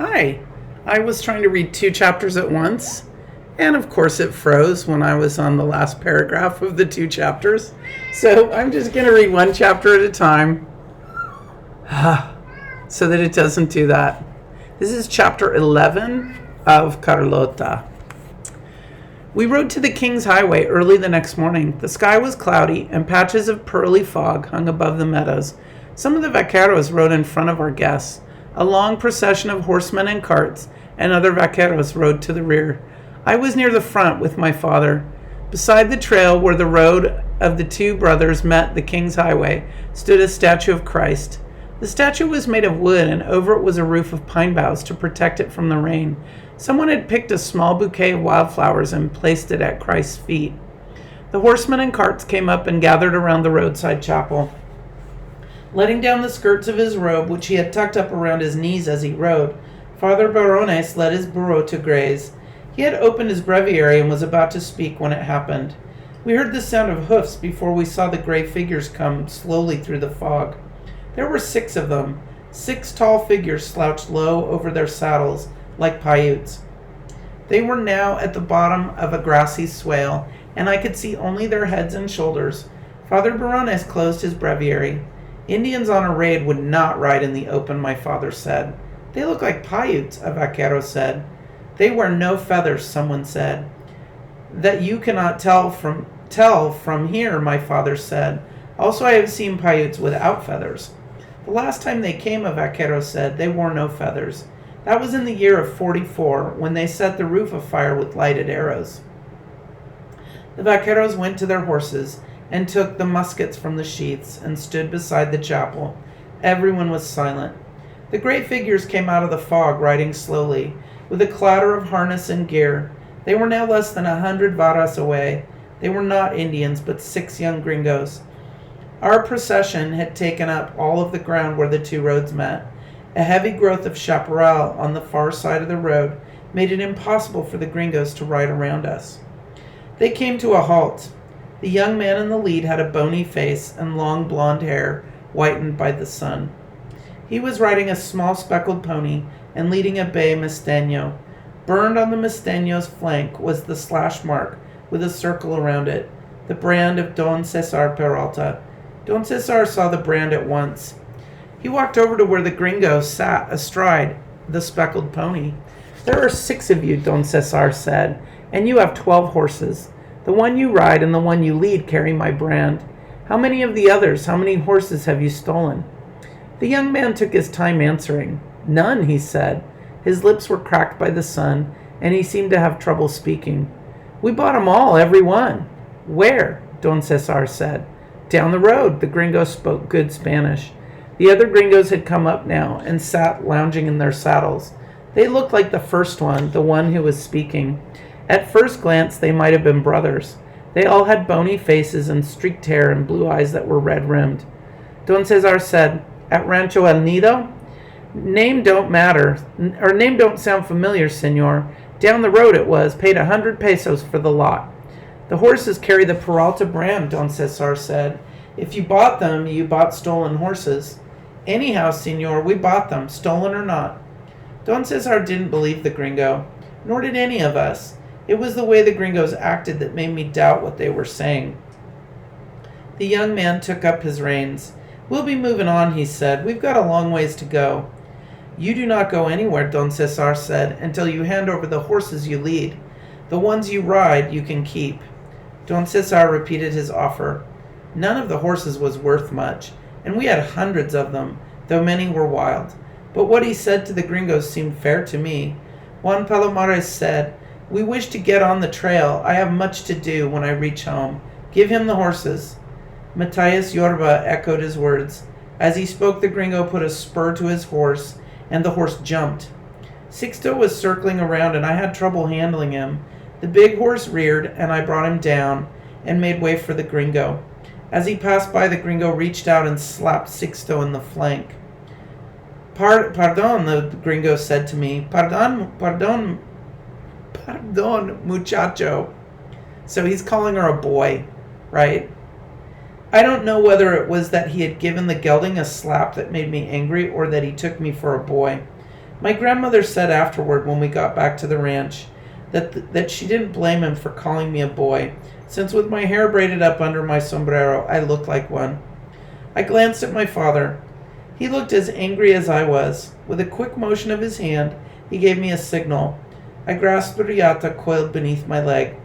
Hi. I was trying to read 2 chapters at once, and of course it froze when I was on the last paragraph of the 2 chapters. So I'm just going to read 1 chapter at a time so that it doesn't do that. This is chapter 11 of Carlota. We rode to the King's Highway early the next morning. The sky was cloudy, and patches of pearly fog hung above the meadows. Some of the vaqueros rode in front of our guests. A long procession of horsemen and carts, and other vaqueros rode to the rear. I was near the front with my father. Beside the trail where the road of the two brothers met the King's Highway stood a statue of Christ. The statue was made of wood, and over it was a roof of pine boughs to protect it from the rain. Someone had picked a small bouquet of wildflowers and placed it at Christ's feet. The horsemen and carts came up and gathered around the roadside chapel. Letting down the skirts of his robe, which he had tucked up around his knees as he rode, Father Barones led his burro to graze. He had opened his breviary and was about to speak when it happened. We heard the sound of hoofs before we saw the gray figures come slowly through the fog. There were 6 of them. 6 tall figures slouched low over their saddles, like Paiutes. They were now at the bottom of a grassy swale, and I could see only their heads and shoulders. Father Barones closed his breviary. Indians on a raid would not ride in the open, my father said. They look like Paiutes, a vaquero said. They wear no feathers, someone said. That you cannot tell from here, my father said. Also, I have seen Paiutes without feathers. The last time they came, a vaquero said, they wore no feathers. That was in the year of 44, when they set the roof afire with lighted arrows. The vaqueros went to their horses and took the muskets from the sheaths and stood beside the chapel. Everyone was silent. The great figures came out of the fog, riding slowly, with a clatter of harness and gear. They were now less than 100 varas away. They were not Indians, but 6 young gringos. Our procession had taken up all of the ground where the 2 roads met. A heavy growth of chaparral on the far side of the road made it impossible for the gringos to ride around us. They came to a halt. The young man in the lead had a bony face and long blonde hair, whitened by the sun. He was riding a small speckled pony and leading a bay musteno. Burned on the musteno's flank was the slash mark with a circle around it, the brand of Don Cesar Peralta. Don Cesar saw the brand at once. He walked over to where the gringo sat astride the speckled pony. There are 6 of you, Don Cesar said, and you have 12 horses. The one you ride and the one you lead carry my brand. How many of the others, how many horses have you stolen? The young man took his time answering. None, he said. His lips were cracked by the sun, and he seemed to have trouble speaking. We bought 'em all, every one. Where? Don Cesar said. Down the road. The gringo spoke good Spanish. The other gringos had come up now and sat lounging in their saddles. They looked like the first one, the one who was speaking. At first glance, they might have been brothers. They all had bony faces and streaked hair and blue eyes that were red-rimmed. Don Cesar said, At Rancho El Nido? Name don't matter, or name don't sound familiar, senor. Down the road it was, paid 100 pesos for the lot. The horses carry the Peralta brand, Don Cesar said. If you bought them, you bought stolen horses. Anyhow, senor, we bought them, stolen or not. Don Cesar didn't believe the gringo, nor did any of us. It was the way the gringos acted that made me doubt what they were saying. The young man took up his reins. We'll be moving on, he said. We've got a long ways to go. You do not go anywhere, Don Cesar said, until you hand over the horses you lead. The ones you ride you can keep. Don Cesar repeated his offer. None of the horses was worth much, and we had hundreds of them, though many were wild. But what he said to the gringos seemed fair to me. Juan Palomares said, We wish to get on the trail. I have much to do when I reach home. Give him the horses. Matthias Yorba echoed his words. As he spoke, the gringo put a spur to his horse, and the horse jumped. Sixto was circling around, and I had trouble handling him. The big horse reared, and I brought him down and made way for the gringo. As he passed by, the gringo reached out and slapped Sixto in the flank. Pardon, the gringo said to me. Pardon, muchacho. So he's calling her a boy, right? I don't know whether it was that he had given the gelding a slap that made me angry or that he took me for a boy. My grandmother said afterward when we got back to the ranch that she didn't blame him for calling me a boy, since with my hair braided up under my sombrero, I looked like one. I glanced at my father. He looked as angry as I was. With a quick motion of his hand, he gave me a signal. I grasped the riata coiled beneath my leg.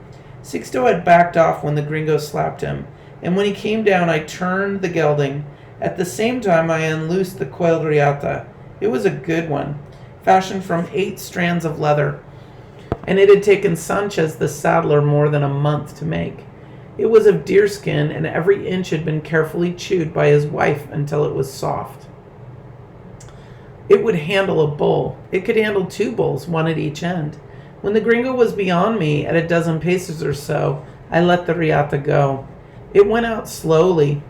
Sixto had backed off when the gringo slapped him, and when he came down, I turned the gelding. At the same time, I unloosed the coiled riata. It was a good one, fashioned from 8 strands of leather, and it had taken Sanchez the saddler more than a month to make. It was of deerskin, and every inch had been carefully chewed by his wife until it was soft. It would handle a bull. It could handle 2 bulls, one at each end. When the gringo was beyond me at a dozen paces or so, I let the riata go. It went out slowly.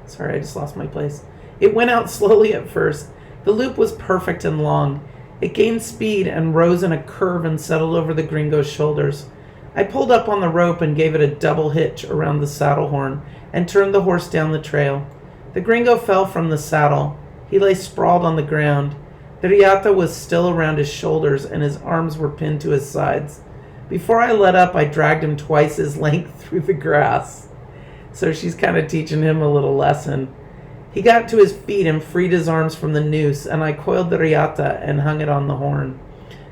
Sorry, I just lost my place. It went out slowly at first. The loop was perfect and long. It gained speed and rose in a curve and settled over the gringo's shoulders. I pulled up on the rope and gave it a double hitch around the saddle horn and turned the horse down the trail. The gringo fell from the saddle. He lay sprawled on the ground. The riata was still around his shoulders and his arms were pinned to his sides. Before I let up, I dragged him twice his length through the grass. So she's kind of teaching him a little lesson. He got to his feet and freed his arms from the noose, and I coiled the riata and hung it on the horn.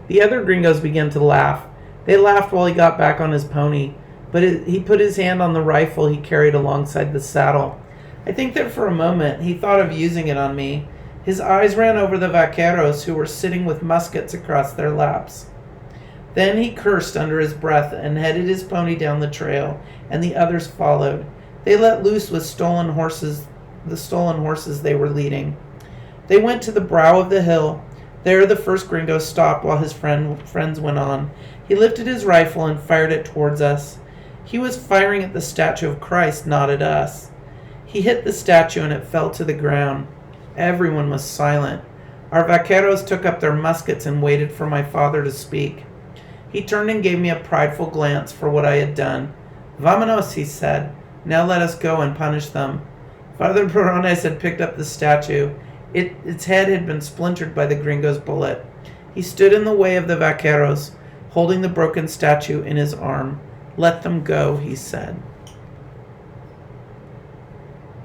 The other gringos began to laugh. They laughed while he got back on his pony, but he put his hand on the rifle he carried alongside the saddle. I think that for a moment he thought of using it on me. His eyes ran over the vaqueros who were sitting with muskets across their laps. Then he cursed under his breath and headed his pony down the trail, and the others followed. They let loose with the stolen horses they were leading. They went to the brow of the hill. There the first gringo stopped while his friends went on. He lifted his rifle and fired it towards us. He was firing at the statue of Christ, not at us. He hit the statue and it fell to the ground. Everyone was silent. Our vaqueros took up their muskets and waited for my father to speak. He turned and gave me a prideful glance for what I had done. "Vámonos," he said. "Now let us go and punish them." Father Perones had picked up the statue. Its head had been splintered by the gringo's bullet. He stood in the way of the vaqueros, holding the broken statue in his arm. "Let them go," he said.